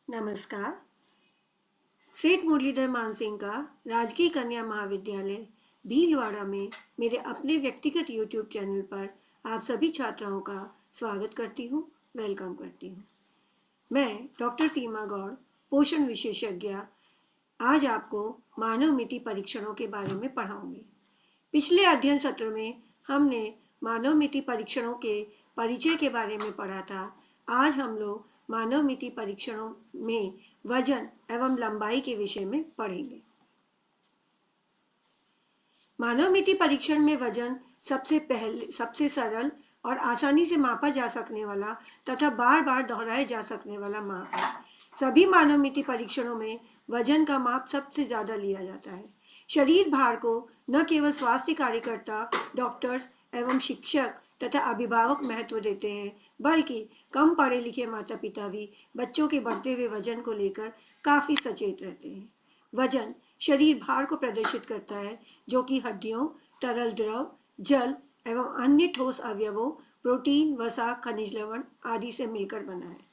नमस्कार। सेठ मुरलीधर मानसिंह का राजकीय कन्या महाविद्यालय भीलवाड़ा में मेरे अपने व्यक्तिगत YouTube चैनल पर आप सभी छात्राओं का स्वागत करती हूँ, वेलकम करती हूँ। मैं डॉक्टर सीमा गौड़, पोषण विशेषज्ञ, आज आपको मानव मिति परीक्षणों के बारे में पढ़ाऊंगी। पिछले अध्ययन सत्र में हमने मानव मिति परीक्षणों के परिचय के बारे में पढ़ा था। आज हम लोग मानव मिति परीक्षणों में वजन एवं लंबाई के विषय में पढ़ेंगे। मानव मिति परीक्षण में वजन सबसे सरल और आसानी से मापा जा सकने वाला तथा बार बार दोहराए जा सकने वाला माप है। सभी मानव मिति परीक्षणों में वजन का माप सबसे ज्यादा लिया जाता है। शरीर भार को न केवल स्वास्थ्य कार्यकर्ता, डॉक्टर्स एवं शिक्षक तथा अभिभावक महत्व देते हैं, बल्कि कम पढ़े लिखे माता पिता भी बच्चों के बढ़ते हुए वजन को लेकर काफी सचेत रहते हैं। वजन शरीर भार को प्रदर्शित करता है, जो कि हड्डियों, तरल द्रव, जल एवं अन्य ठोस अवयवों, प्रोटीन, वसा, खनिज लवण आदि से मिलकर बना है।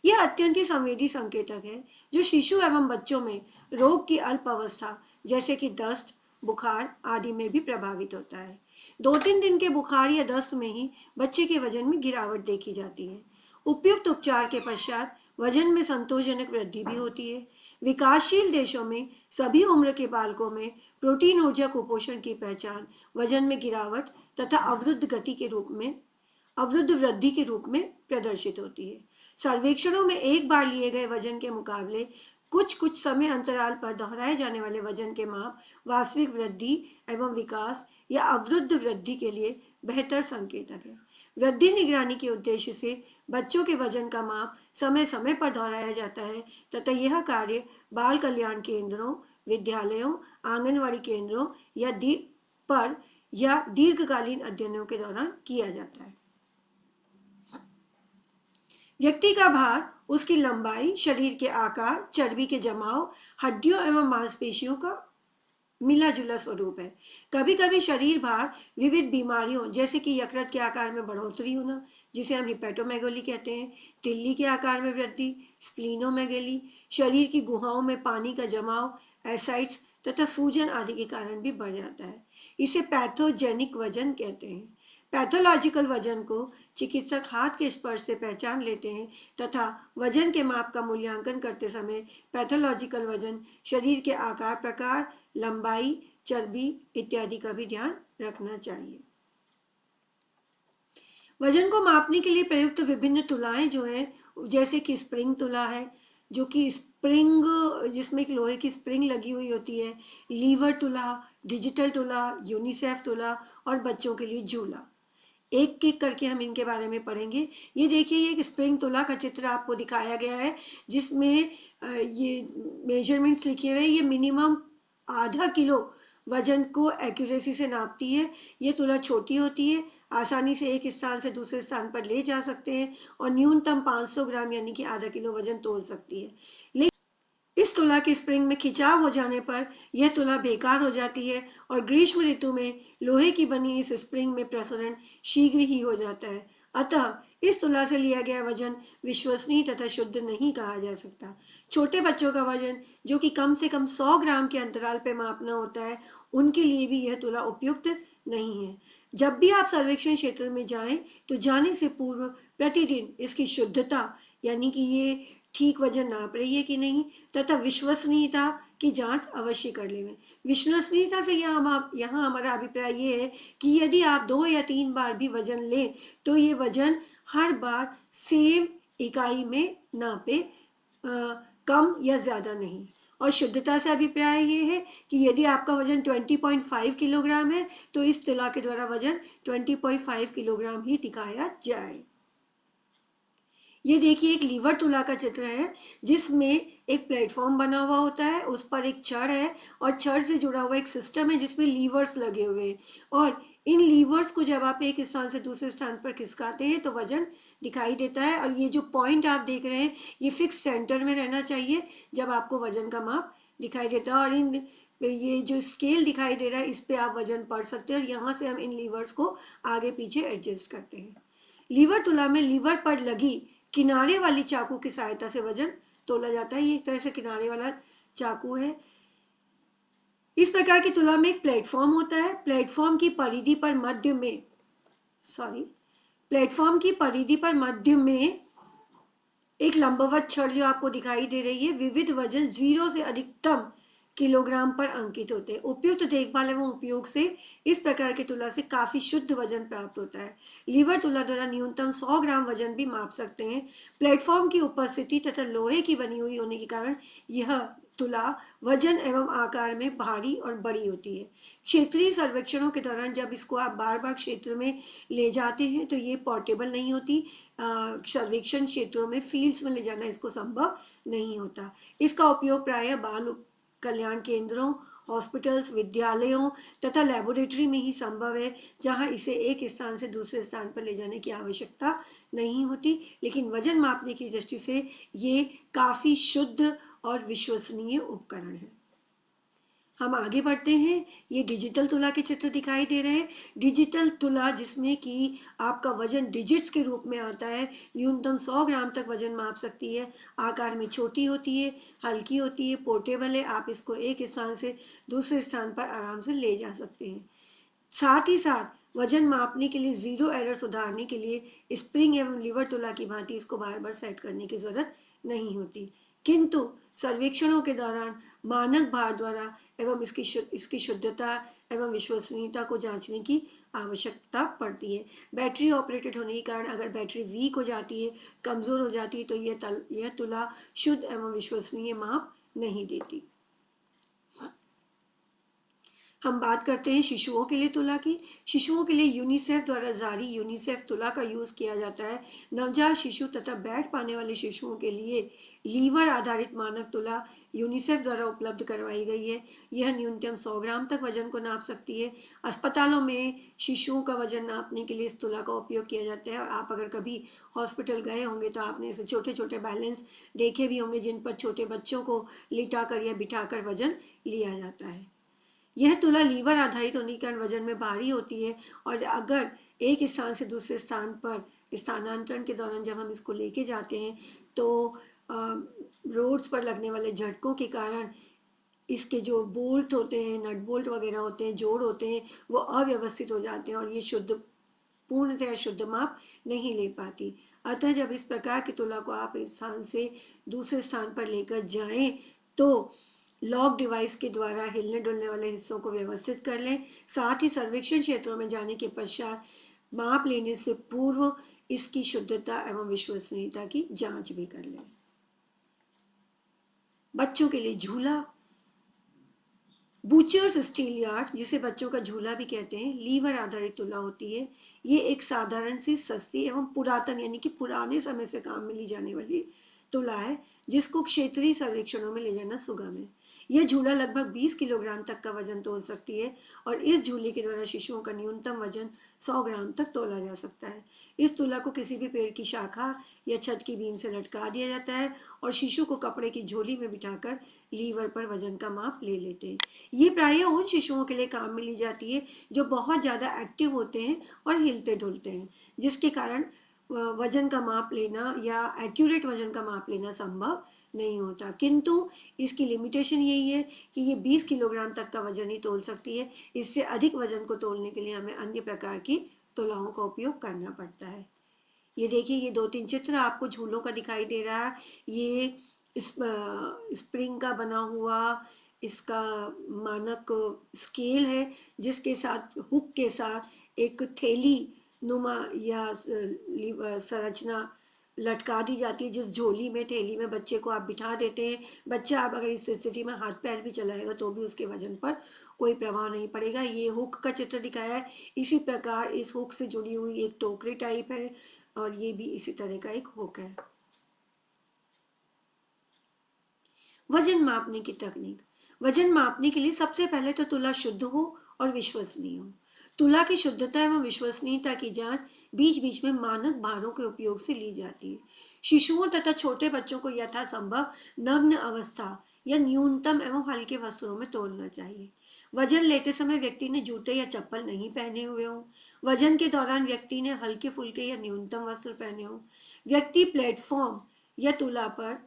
यह अत्यंत ही संवेदी संकेतक है, जो शिशु एवं बच्चों में रोग की अल्प अवस्था जैसे कि दस्त, बुखार आदि में भी प्रभावित होता है। 2-3 दिन के बुखार या दस्त में ही बच्चे के वजन में गिरावट देखी जाती है। उपयुक्त उपचार के पश्चात वजन में संतोषजनक वृद्धि भी होती है। विकासशील देशों में सभी उम्र के बालकों में प्रोटीन ऊर्जा कुपोषण की पहचान वजन में गिरावट तथा अवरुद्ध वृद्धि के रूप में प्रदर्शित होती है। सर्वेक्षणों में एक बार लिए गए वजन के मुकाबले कुछ समय अंतराल पर दोहराए जाने वाले वजन के माप वास्तविक वृद्धि एवं विकास या अवरुद्ध वृद्धि के लिए बेहतर संकेतक है। वृद्धि निगरानी के उद्देश्य से बच्चों के वजन का माप समय समय पर दोहराया जाता है तथा यह कार्य बाल कल्याण केंद्रों, विद्यालयों, आंगनवाड़ी केंद्रों या दीर्घकालीन अध्ययनों के दौरान किया जाता है। व्यक्ति का भार उसकी लंबाई, शरीर के आकार, चर्बी के जमाव, हड्डियों एवं मांसपेशियों का मिला जुला स्वरूप है। कभी कभी शरीर भार विविध बीमारियों जैसे कि यकृत के आकार में बढ़ोतरी होना, जिसे हम हिपेटोमेगोली कहते हैं, तिल्ली के आकार में वृद्धि, स्प्लीनोमेगेली, शरीर की गुहाओं में पानी का जमाव, एसाइड्स तथा सूजन आदि के कारण भी बढ़ जाता है। इसे पैथोजेनिक वजन कहते हैं। पैथोलॉजिकल वजन को चिकित्सक हाथ के स्पर्श से पहचान लेते हैं तथा वजन के माप का मूल्यांकन करते समय पैथोलॉजिकल वजन शरीर के आकार, प्रकार, लंबाई, चर्बी इत्यादि का भी ध्यान रखना चाहिए। वजन को मापने के लिए प्रयुक्त विभिन्न तुलाएं जो है, जैसे कि स्प्रिंग तुला है, जो कि जिसमें एक लोहे की स्प्रिंग लगी हुई होती है, लीवर तुला, डिजिटल तुला, यूनिसेफ तुला और बच्चों के लिए झूला। एक एक करके हम इनके बारे में पढ़ेंगे। ये देखिए, ये एक स्प्रिंग तुला का चित्र आपको दिखाया गया है, जिसमें ये मेजरमेंट्स लिखे हुए हैं। ये मिनिमम आधा किलो वजन को एक्यूरेसी से नापती है। ये तुला छोटी होती है, आसानी से एक स्थान से दूसरे स्थान पर ले जा सकते हैं और न्यूनतम 500 ग्राम यानी कि आधा किलो वजन तोल सकती है। लेकिन इस तुला की स्प्रिंग में खिंचाव हो जाने पर यह तुला बेकार हो जाती है और ग्रीष्म ऋतु में लोहे की बनी इस स्प्रिंग में प्रसरण शीघ्र ही हो जाता है। अतः इस तुला से लिया गया वजन विश्वसनीय तथा शुद्ध नहीं कहा जा सकता। छोटे बच्चों का वजन, जो कि कम से कम 100 ग्राम के अंतराल पर मापना होता है, उनके लिए भी यह तुला उपयुक्त नहीं है। जब भी आप सर्वेक्षण क्षेत्र में जाएं, तो जाने से पूर्व प्रतिदिन इसकी शुद्धता यानी कि ये ठीक वजन नाप रही है कि नहीं तथा विश्वसनीयता की जांच अवश्य कर लें। विश्वसनीयता से यहाँ हमारा अभिप्राय ये है कि यदि आप 2 या 3 बार भी वजन लें, तो ये वजन हर बार सेम इकाई में नापे, कम या ज्यादा नहीं। और शुद्धता से अभिप्राय ये है कि यदि आपका वजन 20.5 किलोग्राम है, तो इस तुला के द्वारा वजन 20.5 किलोग्राम ही दिखाया जाए। ये देखिए, एक लीवर तुला का चित्र है, जिसमें एक प्लेटफॉर्म बना हुआ होता है, उस पर एक छड़ है और छड़ से जुड़ा हुआ एक सिस्टम है जिसमें लीवर्स लगे हुए हैं, और इन लीवर्स को जब आप एक स्थान से दूसरे स्थान पर खिसकाते हैं तो वजन दिखाई देता है। और ये जो पॉइंट आप देख रहे हैं, ये फिक्स सेंटर में रहना चाहिए जब आपको वजन का माप दिखाई देता है। और ये जो स्केल दिखाई दे रहा है, इस पे आप वजन पढ़ सकते हैं और यहाँ से हम इन लीवर्स को आगे पीछे एडजस्ट करते हैं। लीवर तुला में लीवर पर लगी किनारे वाली चाकू की सहायता से वजन तोला जाता है। ये एक तरह से किनारे वाला चाकू है। इस प्रकार की तुला में एक प्लेटफॉर्म होता है। प्लेटफॉर्म की परिधि पर मध्य में प्लेटफॉर्म की परिधि पर मध्य में एक लंबवत छड़ जो आपको दिखाई दे रही है, विविध वजन 0 से अधिकतम किलोग्राम पर अंकित होते हैं। उपयुक्त देखभाल एवं उपयोग से इस प्रकार की तुला से काफी शुद्ध वजन प्राप्त होता है। लीवर तुला द्वारा न्यूनतम 100 ग्राम वजन भी माप सकते हैं। प्लेटफॉर्म की उपस्थिति तथा लोहे की बनी हुई होने के कारण यह तुला वजन एवं आकार में भारी और बड़ी होती है। क्षेत्रीय सर्वेक्षणों के दौरान जब इसको आप बार बार क्षेत्र में ले जाते हैं तो ये पोर्टेबल नहीं होती। सर्वेक्षण क्षेत्रों में, फील्ड्स में ले जाना इसको संभव नहीं होता। इसका उपयोग प्रायः बाल कल्याण केंद्रों, हॉस्पिटल्स, विद्यालयों तथा लेबोरेटरी में ही संभव है, जहां इसे एक स्थान से दूसरे स्थान पर ले जाने की आवश्यकता नहीं होती। लेकिन वजन मापने की दृष्टि से ये काफी शुद्ध और विश्वसनीय उपकरण है। हम आगे बढ़ते हैं। ये डिजिटल तुला के चित्र दिखाई दे रहे हैं। डिजिटल तुला जिसमें कि आपका वजन डिजिट्स के रूप में आता है, न्यूनतम 100 ग्राम तक वजन माप सकती है। आकार में छोटी होती है, हल्की होती है, पोर्टेबल है। आप इसको एक स्थान से दूसरे स्थान पर आराम से ले जा सकते हैं। साथ ही साथ वजन मापने के लिए जीरो एरर सुधारने के लिए स्प्रिंग एवं लीवर तुला की भांति इसको बार बार सेट करने की जरूरत नहीं होती। किंतु सर्वेक्षणों के दौरान मानक भार द्वारा एवं इसकी शुद्धता एवं विश्वसनीयता को जांचने की आवश्यकता पड़ती है। बैटरी ऑपरेटेड होने के कारण अगर बैटरी वीक हो जाती है, कमजोर हो जाती है, तो यह तुला शुद्ध एवं विश्वसनीय माप नहीं देती। हम बात करते हैं शिशुओं के लिए तुला की। शिशुओं के लिए यूनिसेफ द्वारा जारी यूनिसेफ तुला का यूज किया जाता है। नवजात शिशु तथा बैठ पाने वाले शिशुओं के लिए लीवर आधारित मानक तुला यूनिसेफ द्वारा उपलब्ध करवाई गई है। यह न्यूनतम 100 ग्राम तक वजन को नाप सकती है। अस्पतालों में शिशुओं का वजन नापने के लिए इस तुला का उपयोग किया जाता है। और आप अगर कभी हॉस्पिटल गए होंगे तो आपने ऐसे छोटे छोटे बैलेंस देखे भी होंगे, जिन पर छोटे बच्चों को लिटा कर या बिठा कर वजन लिया जाता है। यह तुला लीवर आधारित होने के कारण वजन में भारी होती है। और अगर एक स्थान से दूसरे स्थान पर स्थानांतरण के दौरान जब हम इसको लेके जाते हैं तो रोड्स पर लगने वाले झटकों के कारण इसके जो बोल्ट होते हैं, नट बोल्ट वगैरह होते हैं, जोड़ होते हैं, वो अव्यवस्थित हो जाते हैं और ये पूर्णतः शुद्ध माप नहीं ले पाती। अतः जब इस प्रकार की तुला को आप इस स्थान से दूसरे स्थान पर लेकर जाएं तो लॉक डिवाइस के द्वारा हिलने डुलने वाले हिस्सों को व्यवस्थित कर लें। साथ ही सर्वेक्षण क्षेत्रों में जाने के पश्चात माप लेने से पूर्व इसकी शुद्धता एवं विश्वसनीयता की जांच भी कर लें। बच्चों के लिए झूला। बूचर्स स्टील यार्ड, जिसे बच्चों का झूला भी कहते हैं, लीवर आधारित तुला होती है। ये एक साधारण सी सस्ती एवं पुरातन यानी कि पुराने समय से काम में ली जाने वाली तुला है, जिसको क्षेत्रीय सर्वेक्षणों में ले जाना सुगम है। यह झूला लगभग 20 किलोग्राम तक का वजन तोल सकती है और इस झूले के द्वारा शिशुओं का न्यूनतम वजन 100 ग्राम तक तोला जा सकता है। इस तुला को किसी भी पेड़ की शाखा या छत की बीम से लटका दिया जाता है और शिशु को कपड़े की झोली में बिठाकर लीवर पर वजन का माप ले लेते हैं। ये प्रायः उन शिशुओं के लिए काम में ली जाती है जो बहुत ज़्यादा एक्टिव होते हैं और हिलते डुलते हैं, जिसके कारण वजन का माप लेना या एक्यूरेट वजन का माप लेना संभव नहीं होता। किंतु इसकी लिमिटेशन यही है कि ये 20 किलोग्राम तक का वजन ही तोल सकती है। इससे अधिक वजन को तोलने के लिए हमें अन्य प्रकार की तुलाओं का उपयोग करना पड़ता है। ये देखिए, ये 2-3 चित्र आपको झूलों का दिखाई दे रहा है। ये स्प्रिंग का बना हुआ इसका मानक स्केल है, जिसके साथ हुक के साथ एक थैली नुमा या संरचना लटका दी जाती है, जिस झोली में, थैली में बच्चे को आप बिठा देते हैं। बच्चा आप अगर इस स्थिति में हाथ पैर भी चलाएगा तो भी उसके वजन पर कोई प्रभाव नहीं पड़ेगा। ये हुक का चित्र दिखाया है। इसी प्रकार इस हुक से जुड़ी हुई एक टोकरी टाइप है और ये भी इसी तरह का एक हुक है। वजन मापने की तकनीक। वजन मापने के लिए सबसे पहले तो तुला शुद्ध हो और विश्वसनीय हो। तुला की शुद्धता एवं विश्वसनीयता की जांच बीच बीच में मानक भारों के उपयोग से ली जाती है। शिशुओं तथा छोटे बच्चों को यथासंभव नग्न अवस्था या न्यूनतम एवं हल्के वस्त्रों में तोलना चाहिए। वजन लेते समय व्यक्ति ने जूते या चप्पल नहीं पहने हुए हों। वजन के दौरान व्यक्ति ने हल्के फुल्के या न्यूनतम वस्त्र पहने हों। व्यक्ति प्लेटफॉर्म या तुला पर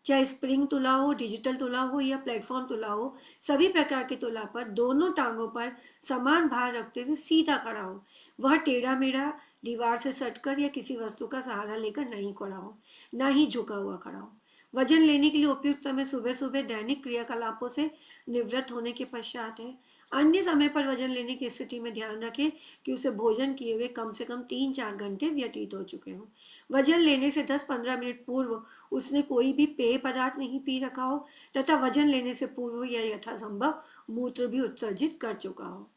चाहे स्प्रिंग तुला हो, डिजिटल तुला हो या प्लेटफॉर्म तुला हो, सभी प्रकार के तुला पर दोनों टांगों पर समान भार रखते हुए सीधा खड़ा हो। वह टेढ़ा मेढ़ा, दीवार से सटकर या किसी वस्तु का सहारा लेकर नहीं खड़ा हो, ना ही झुका हुआ खड़ा हो। वजन लेने के लिए उपयुक्त समय सुबह सुबह दैनिक क्रियाकलापों से निवृत्त होने के पश्चात है। अन्य समय पर वजन लेने की स्थिति में ध्यान रखें कि उसे भोजन किए हुए कम से कम 3-4 घंटे व्यतीत हो चुके हों। वजन लेने से 10-15 मिनट पूर्व उसने कोई भी पेय पदार्थ नहीं पी रखा हो तथा वजन लेने से पूर्व या यथासंभव मूत्र भी उत्सर्जित कर चुका हो।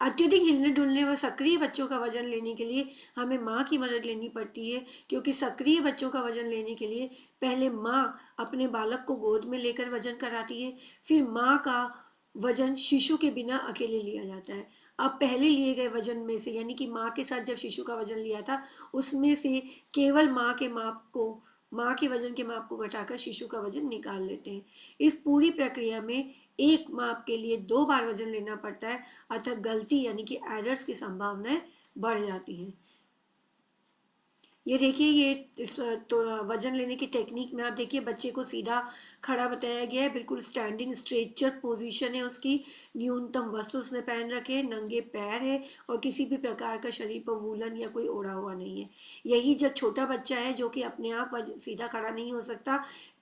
अत्यधिक हिलने डुलने व सक्रिय बच्चों का वजन लेने के लिए हमें माँ की मदद लेनी पड़ती है, क्योंकि सक्रिय बच्चों का वजन लेने के लिए पहले माँ अपने बालक को गोद में लेकर वजन कराती है, फिर माँ का वजन शिशु के बिना अकेले लिया जाता है। अब पहले लिए गए वजन में से यानी कि माँ के साथ जब शिशु का वजन लिया था, उसमें से केवल माँ के वजन के माप को घटाकर शिशु का वजन निकाल लेते हैं। इस पूरी प्रक्रिया में एक माप के लिए 2 बार वजन लेना पड़ता है, अतः गलती यानी कि एरर्स की संभावनाएं बढ़ जाती हैं। ये देखिए, ये तो वजन लेने की टेक्निक में आप देखिए बच्चे को सीधा खड़ा बताया गया है, बिल्कुल स्टैंडिंग स्ट्रेचर पोजीशन है उसकी, न्यूनतम वस्त्र उसने पहन रखे हैं, नंगे पैर है और किसी भी प्रकार का शरीर पर वूलन या कोई ओढ़ा हुआ नहीं है। यही जब छोटा बच्चा है जो कि अपने आप सीधा खड़ा नहीं हो सकता,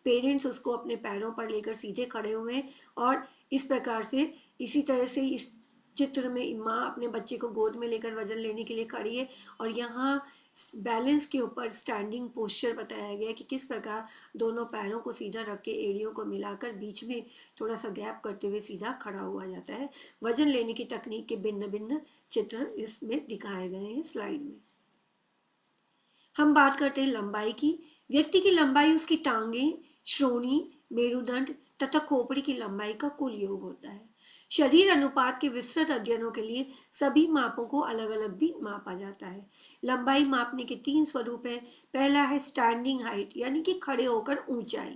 पेरेंट्स उसको अपने पैरों पर लेकर सीधे खड़े हुए हैं और इस प्रकार से इसी तरह से इस चित्र में माँ अपने बच्चे को गोद में लेकर वजन लेने के लिए खड़ी है और यहाँ बैलेंस के ऊपर स्टैंडिंग पोस्चर बताया गया कि किस प्रकार दोनों पैरों को सीधा रख के एड़ियों को मिलाकर बीच में थोड़ा सा गैप करते हुए सीधा खड़ा हुआ जाता है। वजन लेने की तकनीक के भिन्न भिन्न चित्र इसमें दिखाए गए हैं स्लाइड में। हम बात करते हैं लंबाई की। व्यक्ति की लंबाई उसकी टांगें, श्रोणी, मेरुदंड तथा खोपड़ी की लंबाई का कुल योग होता है। शरीर अनुपात के विस्तृत अध्ययनों के लिए सभी मापों को अलग अलग भी मापा जाता है। लंबाई मापने के 3 स्वरूप है। पहला है स्टैंडिंग हाइट यानी कि खड़े होकर ऊंचाई,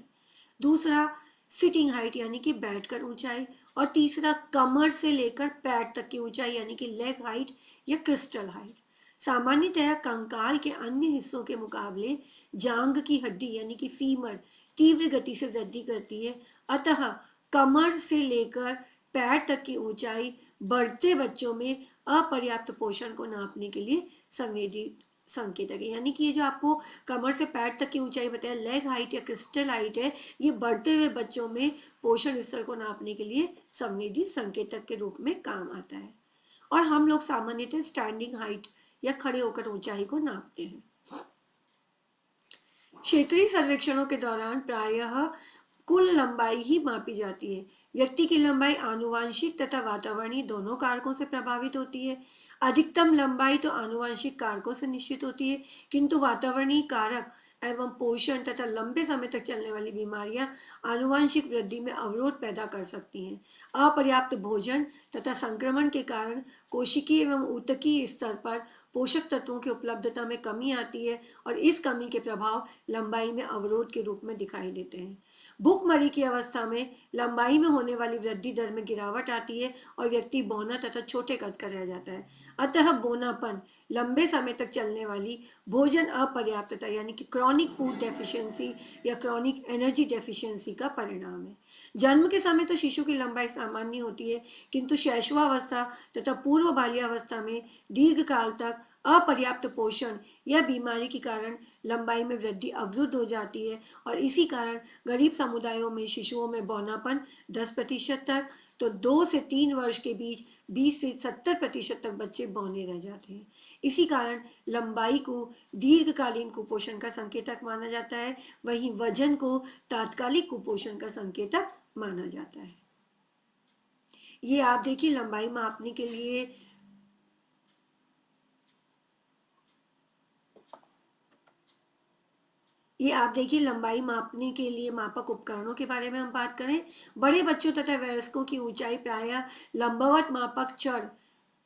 दूसरा सिटिंग हाइट यानी कि बैठकर ऊंचाई और तीसरा कमर से लेकर पैर तक की ऊंचाई यानी कि लेग हाइट या क्रिस्टल हाइट। सामान्यतः कंकाल के अन्य हिस्सों के मुकाबले जांघ की हड्डी यानी कि फीमर तीव्र गति से वृद्धि करती है, अतः कमर से लेकर पैर तक की ऊंचाई बढ़ते बच्चों में अपर्याप्त पोषण को नापने के लिए संवेदी संकेतक है। यानी कि ये जो आपको कमर से पैर तक की ऊंचाई बताया, लेग हाइट या क्रिस्टल हाइट है, ये बढ़ते हुए बच्चों में पोषण स्तर को नापने के लिए संवेदी संकेतक के रूप में काम आता है। और हम लोग सामान्यतः स्टैंडिंग हाइट या खड़े होकर ऊंचाई को नापते हैं। क्षेत्रीय सर्वेक्षणों के दौरान प्रायः कुल लंबाई ही मापी जाती है। व्यक्ति की लंबाई आनुवांशिक तथा वातावरणीय दोनों कारकों से प्रभावित होती है। अधिकतम लंबाई तो आनुवांशिक कारकों से निश्चित होती है, किंतु वातावरणीय कारक एवं पोषण तथा लंबे समय तक चलने वाली बीमारियां आनुवांशिक वृद्धि में अवरोध पैदा कर सकती हैं। अपर्याप्त भोजन तथा संक्रमण के कारण कोशिकीय एवं ऊतकीय स्तर पर पोषक तत्वों की उपलब्धता में कमी आती है और इस कमी के प्रभाव लंबाई में अवरोध के रूप में दिखाई देते हैं। भूखमरी की अवस्था में लंबाई में होने वाली वृद्धि दर में गिरावट आती है और व्यक्ति बौना तथा छोटे कद का रह जाता है। अतः बौनापन लंबे समय तक चलने वाली भोजन अपर्याप्तता यानी कि क्रॉनिक फूड डेफिशिएंसी या क्रॉनिक एनर्जी डेफिशिएंसी का परिणाम है। जन्म के समय तो शिशु की लंबाई सामान्य होती है, किंतु शैशवावस्था तथा पूर्व बाल्यावस्था में दीर्घ काल तक अपर्याप्त पोषण या बीमारी के कारण लंबाई में वृद्धि अवरुद्ध हो जाती है और इसी कारण गरीब समुदायों में शिशुओं में बौनापन 10% तक, तो 2 से 3 वर्ष के बीच 20 से 70% तक बच्चे बौने रह जाते हैं। इसी कारण लंबाई को दीर्घकालीन कुपोषण का संकेतक माना जाता है, वहीं वजन को तात्कालिक कुपोषण का संकेतक माना जाता है। ये आप देखिए लंबाई मापने के लिए लंबाई मापने के लिए मापक उपकरणों के बारे में हम बात करें। बड़े बच्चों तथा वयस्कों की ऊंचाई प्रायः लंबवत मापक चर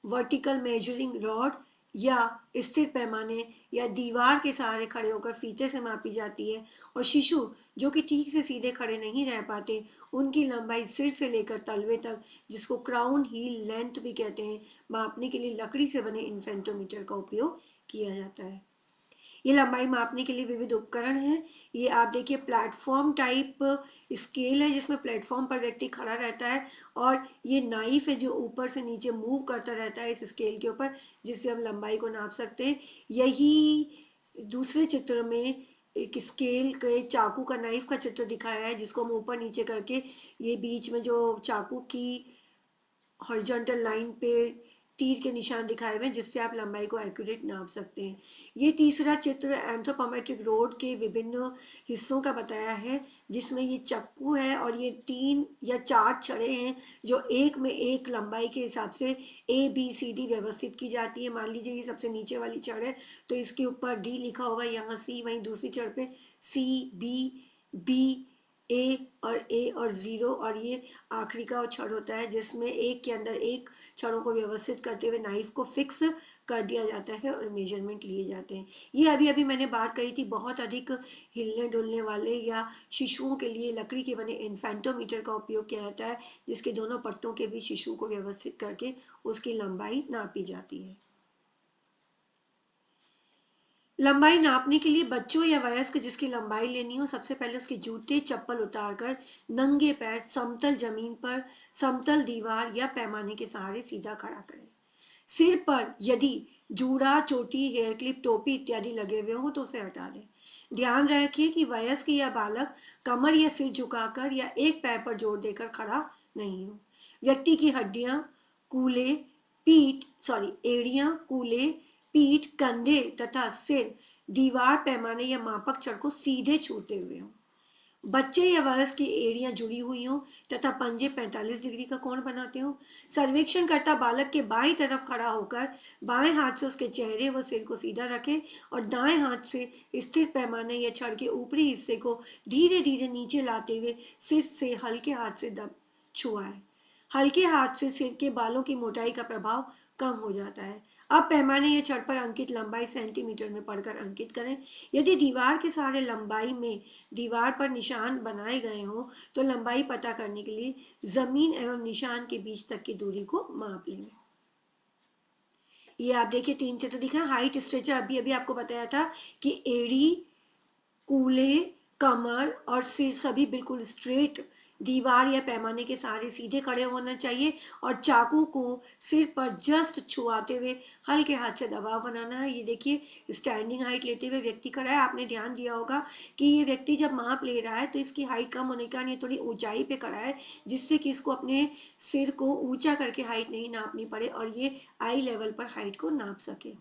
वर्टिकल मेजरिंग रॉड या स्थिर पैमाने या दीवार के सहारे खड़े होकर फीते से मापी जाती है और शिशु जो कि ठीक से सीधे खड़े नहीं रह पाते, उनकी लंबाई सिर से लेकर तलवे तक, जिसको क्राउन हील लेंथ भी कहते हैं, मापने के लिए लकड़ी से बने इन्फेंटोमीटर का उपयोग किया जाता है। ये लंबाई मापने के लिए विविध उपकरण हैं। ये आप देखिए प्लेटफॉर्म टाइप स्केल है जिसमें प्लेटफॉर्म पर व्यक्ति खड़ा रहता है, और ये नाइफ है जो ऊपर से नीचे मूव करता रहता है इस स्केल के ऊपर, जिससे हम लंबाई को नाप सकते हैं। यही दूसरे चित्र में एक स्केल के चाकू का, नाइफ का चित्र दिखाया है, जिसको हम ऊपर नीचे करके ये बीच में जो चाकू की हॉरिजॉन्टल लाइन पे तीर के निशान दिखाए हुए हैं, जिससे आप लंबाई को एक्यूरेट नाप सकते हैं। ये तीसरा चित्र एंथ्रोपोमेट्रिक रोड के विभिन्न हिस्सों का बताया है, जिसमें ये चक्कू है और ये 3 या 4 छड़ें हैं जो एक में एक लंबाई के हिसाब से ABCD व्यवस्थित की जाती है। मान लीजिए ये सबसे नीचे वाली छड़ है तो इसके ऊपर D लिखा होगा, यहाँ C, वहीं दूसरी छड़ पे C, B, A और 0, और ये आखिरी का छड़ होता है जिसमें एक के अंदर एक छड़ों को व्यवस्थित करते हुए नाइफ को फिक्स कर दिया जाता है और मेजरमेंट लिए जाते हैं। ये अभी अभी मैंने बात कही थी, बहुत अधिक हिलने डुलने वाले या शिशुओं के लिए लकड़ी के बने इन्फेंटोमीटर का उपयोग किया जाता है, जिसके दोनों पट्टों के बीच शिशु को व्यवस्थित करके उसकी लंबाई नापी जाती है। लंबाई नापने के लिए बच्चों या वयस्क जिसकी लंबाई लेनी हो, सबसे पहले उसके जूते चप्पल उतारकर नंगे पैर समतल जमीन पर, समतल दीवार या पैमाने के सहारे सीधा खड़ा करें। सिर पर यदि जूड़ा, चोटी, हेयर क्लिप, टोपी इत्यादि लगे हुए हो तो उसे हटा दें। ध्यान रखिए कि वयस्क या बालक कमर या सिर झुकाकर या एक पैर पर जोर देकर खड़ा नहीं हो। व्यक्ति की हड्डियां, कूल्हे, एड़ियां, कूल्हे, पीठ, कंधे तथा सिर दीवार, पैमाने या मापक छड़ को सीधे छूते हुए हों। बच्चे या वयस्क की एड़ियां जुड़ी हुई हों तथा पंजे 45 डिग्री का कोण बनाते हों। सर्वेक्षण करता बालक के बाईं तरफ खड़ा होकर बाएं हाथ से उसके चेहरे व सिर को सीधा रखे और दाएं हाथ से स्थिर पैमाने या छड़ के ऊपरी हिस्से को धीरे धीरे नीचे लाते हुए सिर से हल्के हाथ से दब छुआए। हल्के हाथ से सिर के बालों की मोटाई का प्रभाव कम हो जाता है। अब पैमाने या छड़ पर अंकित लंबाई सेंटीमीटर में पढ़कर अंकित करें। यदि दीवार के सहारे लंबाई में दीवार पर निशान बनाए गए हों तो लंबाई पता करने के लिए जमीन एवं निशान के बीच तक की दूरी को माप लें। ये आप देखिए 3 चित्र दिखा। हाइट स्ट्रेचर अभी अभी आपको बताया था कि एड़ी, कूल्हे, कमर और सिर सभी बिल्कुल स्ट्रेट दीवार या पैमाने के सहारे सीधे खड़े होना चाहिए, और चाकू को सिर पर जस्ट छुआते हुए हल्के हाथ से दबाव बनाना है। ये देखिए स्टैंडिंग हाइट लेते हुए व्यक्ति खड़ा है। आपने ध्यान दिया होगा कि ये व्यक्ति जब माप ले रहा है तो इसकी हाइट कम होने के कारण ये थोड़ी ऊंचाई पे खड़ा है, जिससे कि इसको अपने सिर को ऊंचा करके हाइट नहीं नापनी पड़े और ये आई लेवल पर हाइट को नाप सके।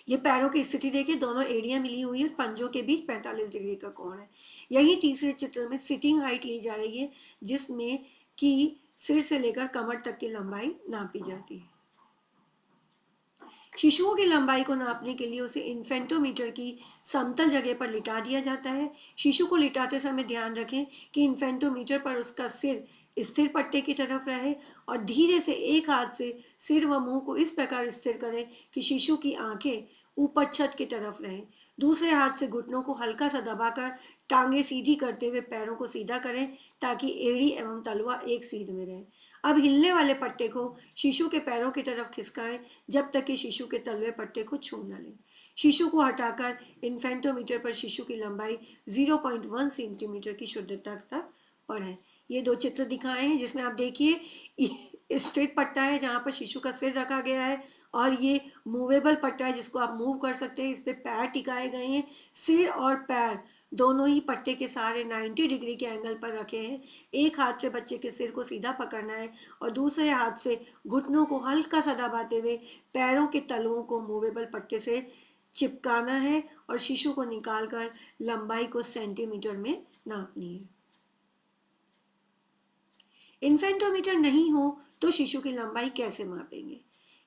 ये पैरों की स्थिति देखिए, दोनों एड़ियां मिली हुई है, पंजों के बीच 45 डिग्री का कोण है। यही तीसरे चित्र में सिटिंग हाइट ली जा रही है, जिसमें कि सिर से लेकर कमर तक की लंबाई नापी जाती है। शिशुओं की लंबाई को नापने के लिए उसे इन्फेंटोमीटर की समतल जगह पर लिटा दिया जाता है। शिशु को लिटाते समय ध्यान रखें कि इन्फेंटोमीटर पर उसका सिर स्थिर पट्टे की तरफ रहे और धीरे से एक हाथ से सिर व मुंह को इस प्रकार स्थिर करें कि शिशु की आंखें ऊपर छत की तरफ रहें। दूसरे हाथ से घुटनों को हल्का सा दबाकर टांगे सीधी करते हुए पैरों को सीधा करें ताकि एड़ी एवं तलवा एक सीध में रहे। अब हिलने वाले पट्टे को शिशु के पैरों की तरफ खिसकाएं जब तक कि शिशु के तलवे पट्टे को छू न लें। शिशु को हटाकर इन्फेंटोमीटर पर शिशु की लंबाई 0.1 सेंटीमीटर की शुद्धता तक पढ़ें। ये 2 चित्र दिखाए हैं जिसमें आप देखिए स्ट्रेट पट्टा है जहां पर शिशु का सिर रखा गया है, और ये मूवेबल पट्टा है जिसको आप मूव कर सकते हैं। इस पे पैर टिकाए गए हैं। सिर और पैर दोनों ही पट्टे के सहारे 90 डिग्री के एंगल पर रखे हैं। एक हाथ से बच्चे के सिर को सीधा पकड़ना है और दूसरे हाथ से घुटनों को हल्का सा दबाते हुए पैरों के तलुओं को मूवेबल पट्टे से चिपकाना है और शिशु को निकालकर लंबाई को सेंटीमीटर में नापनी है। इन्फेंटोमीटर नहीं हो तो शिशु की लंबाई कैसे मापेंगे?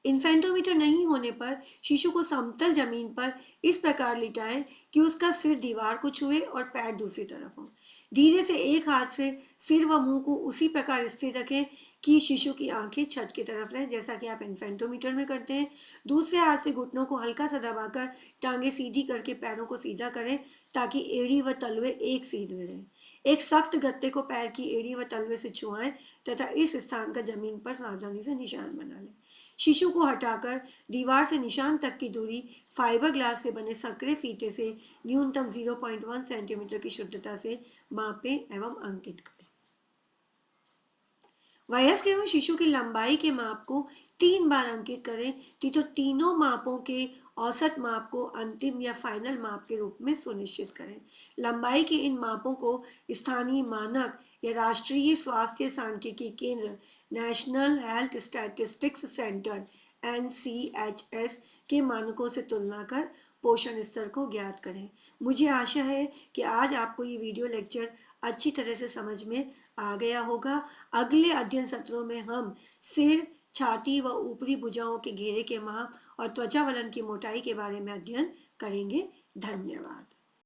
इन्फेंटोमीटर नहीं होने पर शिशु को समतल जमीन पर इस प्रकार लिटाएं कि उसका सिर दीवार को छुए और पैर दूसरी तरफ हो। धीरे से एक हाथ से सिर व मुंह को उसी प्रकार स्थिर रखें कि शिशु की आंखें छत की तरफ रहें, जैसा कि आप इन्फेंटोमीटर में करते हैं। दूसरे हाथ से घुटनों को हल्का सा दबाकर टांगे सीधी करके पैरों को सीधा करें ताकि एड़ी व तलवे एक सीध में रहें। एक सख्त गत्ते को पैर की एड़ी व तलवे से छुआएं तथा इस स्थान का जमीन पर सावधानी से निशान बना लें। शिशु को हटाकर दीवार से निशान तक की दूरी फाइबर ग्लास से बने संकरे फीते से न्यूनतम 0.1 सेंटीमीटर की शुद्धता से मापें एवं अंकित करें। वयस्क एवं शिशु की लंबाई के माप को 3 बार अंकित करें तो तीनों मापों के औसत माप को अंतिम या फाइनल माप के रूप में सुनिश्चित करें। लंबाई के इन मापों को स्थानीय मानक या राष्ट्रीय स्वास्थ्य सांख्यिकी केंद्र national health statistics centre NCHS के मानकों से तुलना कर पोषण स्तर को ज्ञात करें। मुझे आशा है कि आज आपको ये वीडियो लेक्चर अच्छी तरह से समझ में आ गया होगा। अगले अध्ययन सत्रों में हम सिर, छाती व ऊपरी भुजाओं के घेरे के माप और त्वचा वलन की मोटाई के बारे में अध्ययन करेंगे। धन्यवाद।